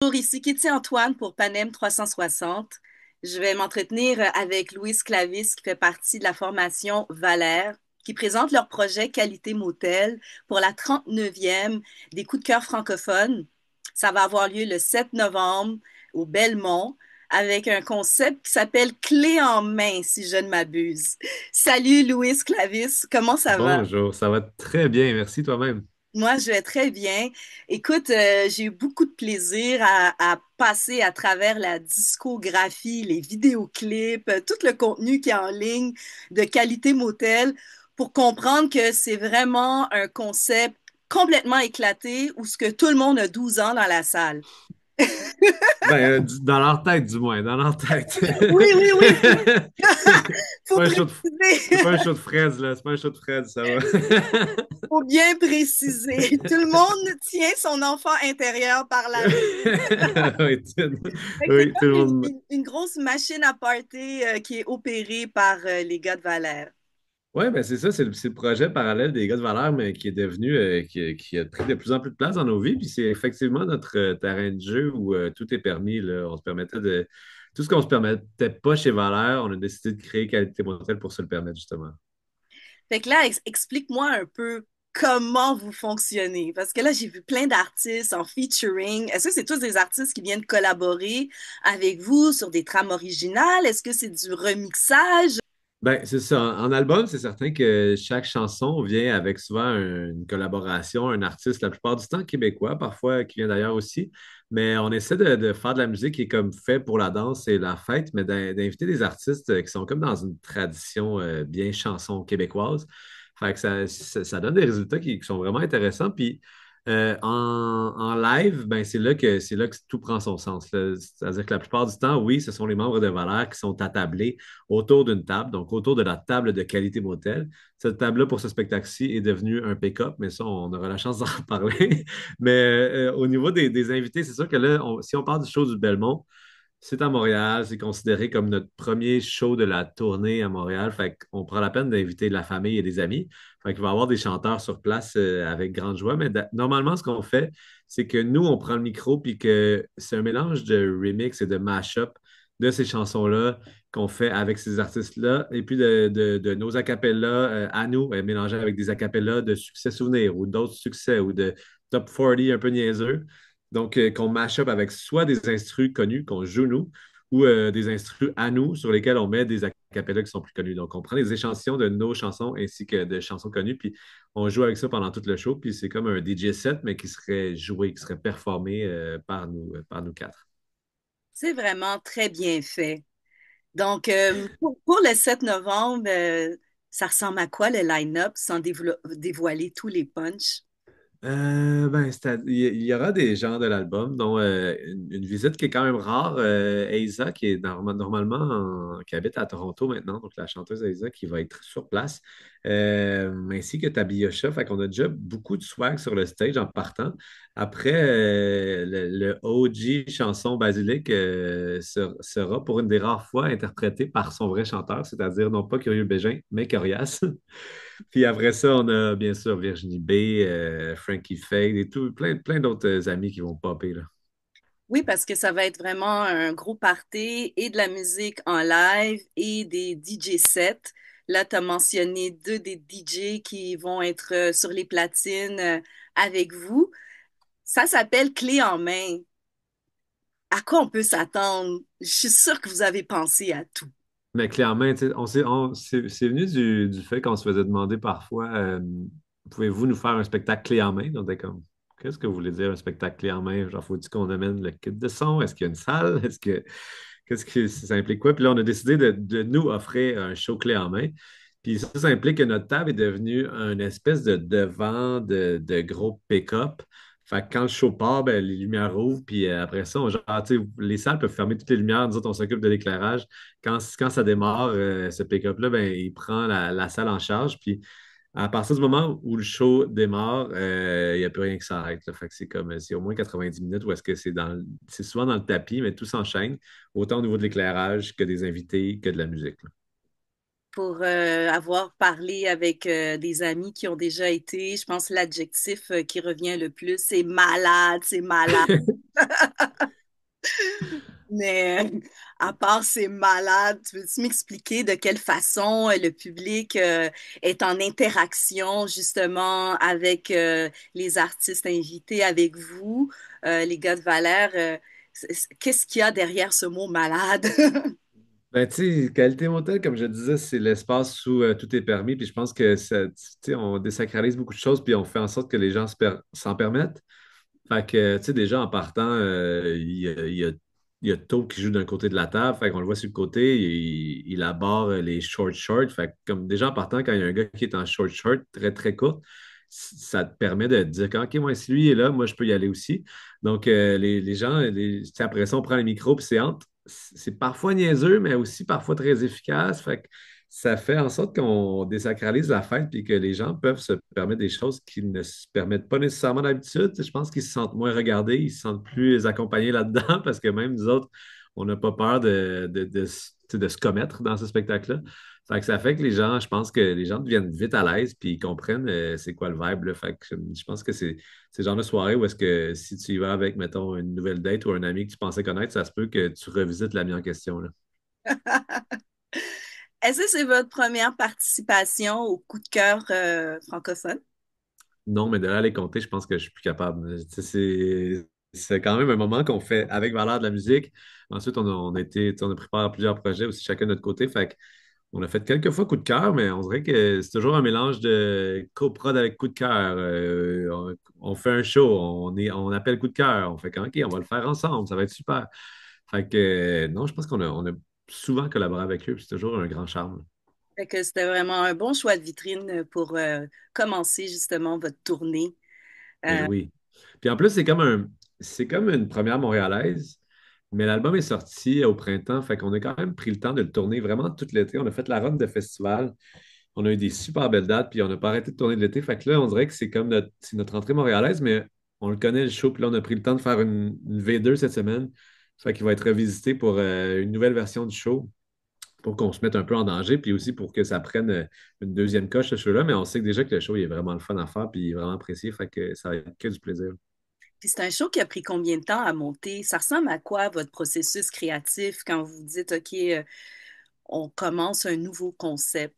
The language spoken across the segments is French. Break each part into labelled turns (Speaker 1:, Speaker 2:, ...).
Speaker 1: Bonjour, ici Kitty Antoine pour Panem 360. Je vais m'entretenir avec Louise Clavis qui fait partie de la formation Valère, qui présente leur projet Qualité Motel pour la 39e des coups de cœur francophones. Ça va avoir lieu le 7 novembre au Belmont avec un concept qui s'appelle Clé en main, si je ne m'abuse. Salut Louise Clavis, comment ça va?
Speaker 2: Bonjour, ça va très bien, merci toi-même.
Speaker 1: Moi, je vais très bien. Écoute, j'ai eu beaucoup de plaisir à passer à travers la discographie, les vidéoclips, tout le contenu qui est en ligne de Qualité Motel pour comprendre que c'est vraiment un concept complètement éclaté où ce que tout le monde a 12 ans dans la salle.
Speaker 2: Dans leur tête, du moins, dans leur tête.
Speaker 1: Oui, oui, oui,
Speaker 2: C'est
Speaker 1: faut
Speaker 2: pas un show de, c'est pas
Speaker 1: préciser.
Speaker 2: un show de fraises, là. C'est pas un show de fraises, ça va.
Speaker 1: Faut bien préciser. Tout le monde tient son enfant intérieur par la main.
Speaker 2: Oui,
Speaker 1: Fait que c'est
Speaker 2: oui, tout le
Speaker 1: comme
Speaker 2: monde.
Speaker 1: une grosse machine à party qui est opérée par les gars de Valère.
Speaker 2: Oui, ben c'est ça, c'est le projet parallèle des gars de valeur, mais qui est devenu, qui a pris de plus en plus de place dans nos vies. Puis c'est effectivement notre terrain de jeu où tout est permis, là. On se permettait de. Tout ce qu'on se permettait pas chez Valeur, on a décidé de créer Qualité Motel pour se le permettre, justement.
Speaker 1: Fait que là, explique-moi un peu comment vous fonctionnez. Parce que là, j'ai vu plein d'artistes en featuring. Est-ce que c'est tous des artistes qui viennent collaborer avec vous sur des trames originales? Est-ce que c'est du remixage?
Speaker 2: Ben, c'est ça. En album, c'est certain que chaque chanson vient avec souvent une collaboration, un artiste, la plupart du temps québécois, parfois qui vient d'ailleurs aussi. Mais on essaie de faire de la musique qui est comme fait pour la danse et la fête, mais d'inviter des artistes qui sont comme dans une tradition bien chanson québécoise. Fait que ça donne des résultats qui sont vraiment intéressants. Puis en live, ben, c'est là que tout prend son sens, là. C'est-à-dire que la plupart du temps, oui, ce sont les membres de Valère qui sont attablés autour d'une table, donc autour de la table de qualité motel. Cette table-là, pour ce spectacle-ci, est devenue un pick-up, mais ça, on aura la chance d'en reparler. Mais au niveau des invités, c'est sûr que là, si on parle du show du Belmont, c'est à Montréal, c'est considéré comme notre premier show de la tournée à Montréal. Fait qu'on prend la peine d'inviter de la famille et des amis. Fait qu'il va y avoir des chanteurs sur place avec grande joie. Mais normalement, ce qu'on fait, c'est que nous, on prend le micro puis que c'est un mélange de remix et de mash-up de ces chansons-là qu'on fait avec ces artistes-là. Et puis de nos acapellas à nous, mélangés avec des acapellas de succès souvenirs ou d'autres succès ou de top 40 un peu niaiseux. Donc, qu'on mash up avec soit des instrus connus qu'on joue nous, ou des instrus à nous sur lesquels on met des acapellas qui sont plus connus. Donc, on prend des échantillons de nos chansons ainsi que de chansons connues, puis on joue avec ça pendant tout le show, puis c'est comme un DJ set, mais qui serait joué, qui serait performé par nous quatre.
Speaker 1: C'est vraiment très bien fait. Donc, pour le 7 novembre, ça ressemble à quoi le line-up sans dévoiler tous les punchs?
Speaker 2: Il y aura des gens de l'album, dont une visite qui est quand même rare, Eiza, qui est normalement qui habite à Toronto maintenant, donc la chanteuse Eiza qui va être sur place, ainsi que Tabiyosha. Fait qu'on a déjà beaucoup de swag sur le stage en partant. Après, le OG chanson Basilic sera pour une des rares fois interprété par son vrai chanteur, c'est-à-dire non pas Curieux Bégin, mais Corias. Puis après ça, on a bien sûr Virginie B, Frankie Fade et tout, plein d'autres amis qui vont popper, là.
Speaker 1: Oui, parce que ça va être vraiment un gros party et de la musique en live et des DJ sets. Là, tu as mentionné deux des DJ qui vont être sur les platines avec vous. Ça s'appelle Clé en main. À quoi on peut s'attendre? Je suis sûre que vous avez pensé à tout.
Speaker 2: Mais clairement, tu sais, c'est venu du fait qu'on se faisait demander parfois pouvez-vous nous faire un spectacle clé en main? On était comme qu'est-ce que vous voulez dire un spectacle clé en main? Genre, faut-il qu'on amène le kit de son? Est-ce qu'il y a une salle? Qu'est-ce que ça implique quoi? Puis là, on a décidé de nous offrir un show clé en main. Puis ça implique que notre table est devenue une espèce de devant de gros pick-up. Fait que quand le show part, ben, les lumières rouvrent, puis après ça, tu sais, les salles peuvent fermer toutes les lumières, nous autres, on s'occupe de l'éclairage. Quand ça démarre, ce pick-up-là, ben, il prend la salle en charge, puis à partir du moment où le show démarre, il n'y a plus rien qui s'arrête, là. Fait que c'est comme, c'est au moins 90 minutes où est-ce que c'est souvent dans le tapis, mais tout s'enchaîne, autant au niveau de l'éclairage que des invités, que de la musique, là.
Speaker 1: pour avoir parlé avec des amis qui ont déjà été. Je pense que l'adjectif qui revient le plus, c'est malade, c'est malade. Mais à part c'est malade, tu veux-tu m'expliquer de quelle façon le public est en interaction justement avec les artistes invités, avec vous, les gars de Valère? Qu'est-ce qu'il y a derrière ce mot malade?
Speaker 2: Ben, tu sais, qualité motel, comme je disais, c'est l'espace où tout est permis. Puis je pense que ça, tu sais, on désacralise beaucoup de choses, puis on fait en sorte que les gens s'en permettent. Fait que, tu sais, déjà en partant, il y a Tau qui joue d'un côté de la table. Fait qu'on le voit sur le côté, il aborde les short shorts. Fait que, comme déjà en partant, quand il y a un gars qui est en short short, très très court, ça te permet de te dire que, OK, moi, si lui est là, moi, je peux y aller aussi. Donc, les gens, tu sais, après ça, on prend les micros, puis c'est entre. C'est parfois niaiseux, mais aussi parfois très efficace. Fait que ça fait en sorte qu'on désacralise la fête puis que les gens peuvent se permettre des choses qu'ils ne se permettent pas nécessairement d'habitude. Je pense qu'ils se sentent moins regardés, ils se sentent plus accompagnés là-dedans parce que même nous autres, on n'a pas peur de se commettre dans ce spectacle-là. Fait que ça fait que les gens, je pense que les gens deviennent vite à l'aise puis ils comprennent c'est quoi le vibe, là. Fait que je pense que c'est le genre de soirée où est-ce que si tu y vas avec, mettons, une nouvelle date ou un ami que tu pensais connaître, ça se peut que tu revisites l'ami en question, là.
Speaker 1: Est-ce que c'est votre première participation au coup de cœur francophone?
Speaker 2: Non, mais de là à les compter, je pense que je suis plus capable. Tu sais, c'est quand même un moment qu'on fait avec valeur de la musique. Ensuite, on a pris part à plusieurs projets aussi, chacun de notre côté. Fait on a fait quelques fois coup de cœur, mais on dirait que c'est toujours un mélange de coprod avec coup de cœur. On fait un show, on appelle coup de cœur. On fait OK, on va le faire ensemble, ça va être super. Fait que non, je pense qu'on a souvent collaboré avec eux, puis c'est toujours un grand charme.
Speaker 1: Fait que c'était vraiment un bon choix de vitrine pour commencer justement votre tournée.
Speaker 2: Ben
Speaker 1: Euh,
Speaker 2: oui. Puis en plus, c'est comme une première montréalaise, mais l'album est sorti au printemps, fait qu'on a quand même pris le temps de le tourner vraiment tout l'été. On a fait la run de festival, on a eu des super belles dates, puis on n'a pas arrêté de tourner de l'été. Fait que là, on dirait que c'est notre entrée montréalaise, mais on le connaît le show, puis là, on a pris le temps de faire une V2 cette semaine. Fait qu'il va être revisité pour une nouvelle version du show, pour qu'on se mette un peu en danger, puis aussi pour que ça prenne une deuxième coche, ce show-là. Mais on sait que déjà que le show il est vraiment le fun à faire, puis il est vraiment apprécié, fait que ça va être que du plaisir.
Speaker 1: Puis c'est un show qui a pris combien de temps à monter? Ça ressemble à quoi votre processus créatif quand vous dites, OK, on commence un nouveau concept?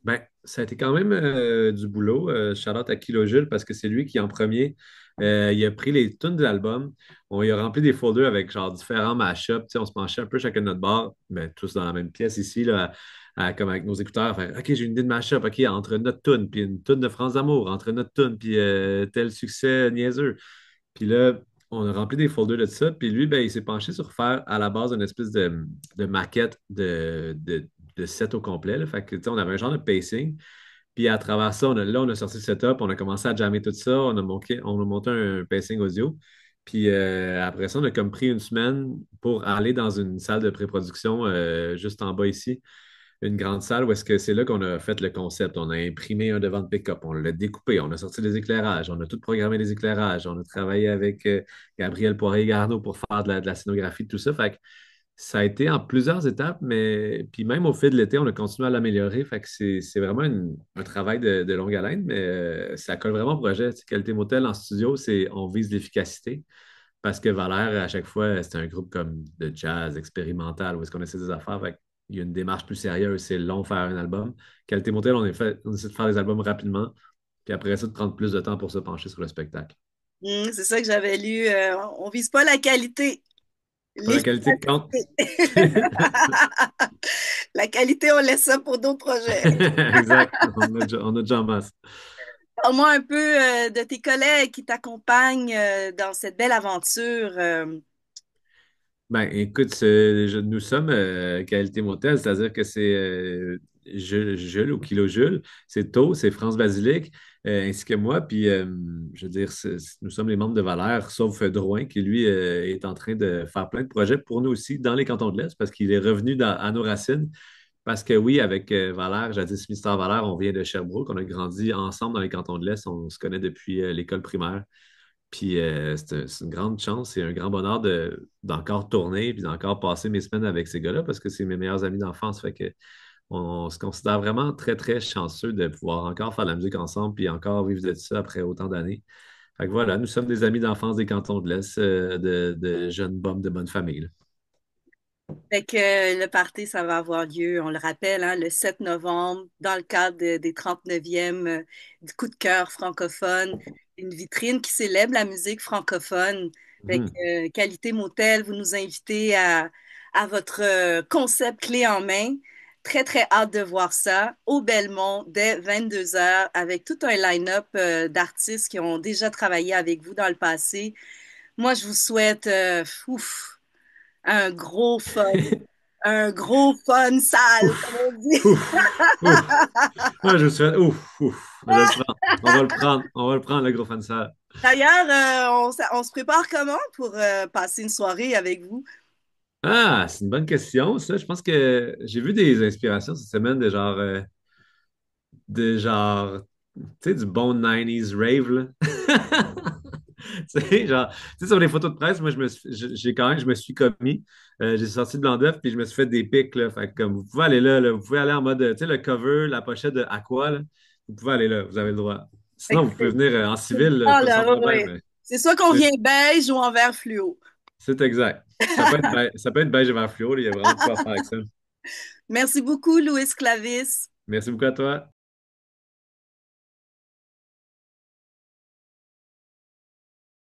Speaker 2: Ben, ça a été quand même du boulot. Shout-out à Kilo Jules parce que c'est lui qui, en premier, il a pris les tunes de l'album. On y a rempli des folders avec genre différents mashups. Tu sais, on se penchait un peu chacun de notre bar, mais tous dans la même pièce ici, là, comme avec nos écouteurs. Faire, OK, j'ai une idée de mashup. OK, entre notre tune, puis une tune de France d'amour, entre notre tune, puis tel succès niaiseux. Puis là, on a rempli des folders de ça. Puis lui, ben, il s'est penché sur faire à la base une espèce de maquette de set au complet, là. Fait que, tu sais, on avait un genre de pacing. Puis à travers ça, on a sorti le setup, on a commencé à jammer tout ça, on a monté un pacing audio. Puis après ça, on a comme pris une semaine pour aller dans une salle de pré-production juste en bas ici, une grande salle où est-ce que c'est là qu'on a fait le concept. On a imprimé un devant de pick-up, on l'a découpé, on a sorti les éclairages, on a tout programmé les éclairages, on a travaillé avec Gabriel Poirier-Garneau pour faire de la scénographie, tout ça. Fait que ça a été en plusieurs étapes, mais puis même au fil de l'été, on a continué à l'améliorer. Fait que c'est vraiment un travail de longue haleine, mais ça colle vraiment au projet. Tu sais, Qualité Motel en studio, on vise l'efficacité. Parce que Valère, à chaque fois, c'est un groupe comme de jazz expérimental où est-ce qu'on essaie des affaires. Fait il y a une démarche plus sérieuse, c'est long faire un album. Qualité Motel, on essaie de faire des albums rapidement, puis après ça, de prendre plus de temps pour se pencher sur le spectacle.
Speaker 1: C'est ça que j'avais lu. On vise pas la qualité,
Speaker 2: Pas la qualité qui compte.
Speaker 1: l'efficacité. La qualité, on laisse ça pour d'autres projets.
Speaker 2: Exact. On a déjà en masse.
Speaker 1: Parle-moi un peu de tes collègues qui t'accompagnent dans cette belle aventure.
Speaker 2: Ben, écoute, nous sommes Qualité Motel, c'est-à-dire que c'est Jules ou Kilo Jules, c'est Tho, c'est France Basilic, ainsi que moi. Puis, je veux dire, nous sommes les membres de Valère, sauf Drouin, qui lui est en train de faire plein de projets pour nous aussi dans les cantons de l'Est, parce qu'il est revenu à nos racines. Parce que oui, avec Valère, jadis Mister Valère, on vient de Sherbrooke, on a grandi ensemble dans les cantons de l'Est, on se connaît depuis l'école primaire. Puis c'est une grande chance et un grand bonheur d'encore tourner puis d'encore passer mes semaines avec ces gars-là parce que c'est mes meilleurs amis d'enfance. Fait que on se considère vraiment très, très chanceux de pouvoir encore faire de la musique ensemble puis encore vivre de ça après autant d'années. Fait que voilà, nous sommes des amis d'enfance des cantons de l'Est, de jeunes bums de bonne famille, là.
Speaker 1: Fait que le party, ça va avoir lieu, on le rappelle, hein, le 7 novembre, dans le cadre des 39e du coup de cœur francophone, une vitrine qui célèbre la musique francophone. Fait
Speaker 2: Mhm.
Speaker 1: que Qualité Motel, vous nous invitez à votre concept clé en main. Très, très hâte de voir ça au Belmont dès 22 heures avec tout un line-up d'artistes qui ont déjà travaillé avec vous dans le passé. Moi, je vous souhaite un gros fun. Un gros fun sale, comme
Speaker 2: Ouf,
Speaker 1: on dit.
Speaker 2: ouf, ouf. Moi, je me souhaite, ouf, ouf. Je le prends. On va le prendre. On va le prendre, le gros fan ça.
Speaker 1: D'ailleurs, on se prépare comment pour passer une soirée avec vous?
Speaker 2: Ah, c'est une bonne question, ça. Je pense que j'ai vu des inspirations cette semaine de genre, tu sais, du bon 90s rave, là. Tu sais, genre, tu sais, sur les photos de presse, moi, j'ai quand même, je me suis commis. J'ai sorti de blanc d'œuf, puis je me suis fait des pics, là. Fait que, comme, vous pouvez aller là, vous pouvez aller en mode, tu sais, le cover, la pochette de Aqua, là. Vous pouvez aller là, vous avez le droit. Sinon, vous pouvez
Speaker 1: Écoutez,
Speaker 2: venir en civil,
Speaker 1: ah
Speaker 2: pas sans
Speaker 1: là,
Speaker 2: problème,
Speaker 1: ouais.
Speaker 2: mais
Speaker 1: C'est soit qu'on
Speaker 2: c'est
Speaker 1: vient beige ou en vert fluo.
Speaker 2: c'est exact. Ça peut être beige et vert fluo, là. Il y a vraiment de quoi faire avec ça.
Speaker 1: Merci beaucoup, Louis Clavis.
Speaker 2: Merci beaucoup à toi.